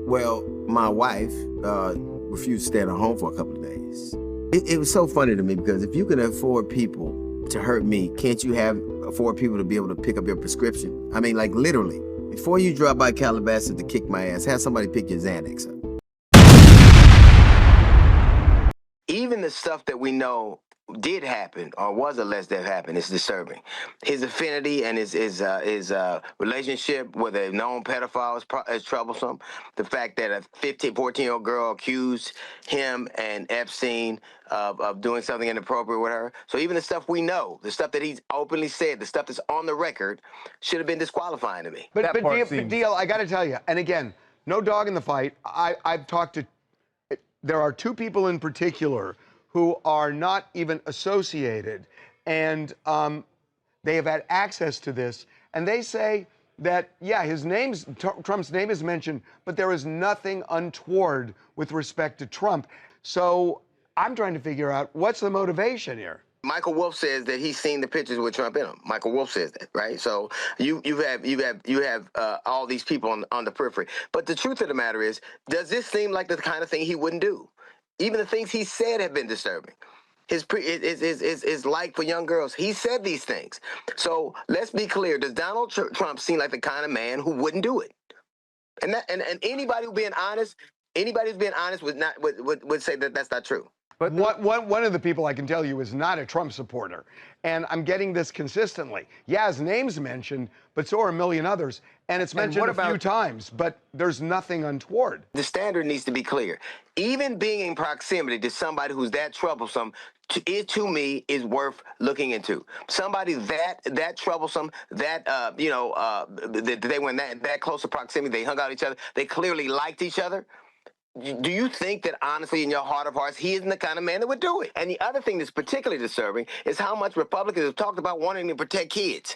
Well, my wife refused to stay at home for a couple of days. It was so funny to me because if you can afford people to hurt me, can't you afford people to be able to pick up your prescription? I mean, like literally, before you drop by Calabasas to kick my ass, have somebody pick your Xanax up. Even the stuff that we know did happen or was alleged to have happened is disturbing. His affinity and his relationship with a known pedophile is troublesome. The fact that a 14-year-old girl accused him and Epstein of doing something inappropriate with her. So even the stuff we know, the stuff that he's openly said, the stuff that's on the record, should have been disqualifying to me. But Deal, I got to tell you, and again, no dog in the fight. I've talked to, there are two people in particular who are not even associated, and they have had access to this, and they say that, yeah, Trump's name is mentioned, but there is nothing untoward with respect to Trump. So I'm trying to figure out what's the motivation here. Michael Wolff says that he's seen the pictures with Trump in them. Michael Wolff says that, right? So you have all these people on the periphery. But the truth of the matter is, does this seem like the kind of thing he wouldn't do? Even the things he said have been disturbing. His like for young girls, he said these things. So let's be clear: does Donald Trump seem like the kind of man who wouldn't do it? And anybody who's being honest, would say that that's not true. But one of the people I can tell you is not a Trump supporter. And I'm getting this consistently. Yeah, his name's mentioned, but so are a million others. And it's mentioned a few times, but there's nothing untoward. The standard needs to be clear. Even being in proximity to somebody who's that troublesome, to me, is worth looking into. Somebody that troublesome, that they were in that close of proximity, they hung out with each other, they clearly liked each other. Do you think that honestly in your heart of hearts he isn't the kind of man that would do it? And the other thing that's particularly disturbing is how much Republicans have talked about wanting to protect kids.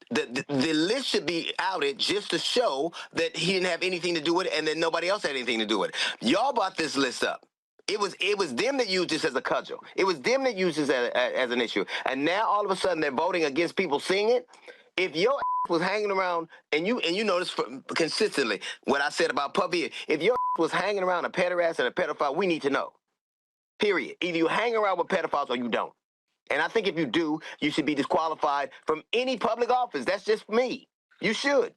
The list should be outed just to show that he didn't have anything to do with it and that nobody else had anything to do with it. Y'all brought this list up. It was them that used this as a cudgel. It was them that used this as an issue. And now all of a sudden they're voting against people seeing it. If your was hanging around, and you notice consistently what I said about Puffy, if your was hanging around a pederast and a pedophile, we need to know. Period. Either you hang around with pedophiles or you don't. And I think if you do, you should be disqualified from any public office. That's just me. You should.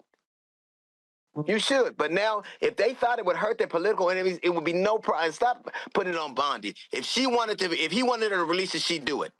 You should. But now, if they thought it would hurt their political enemies, it would be no problem. Stop putting it on Bondi. If he wanted her to release it, she'd do it.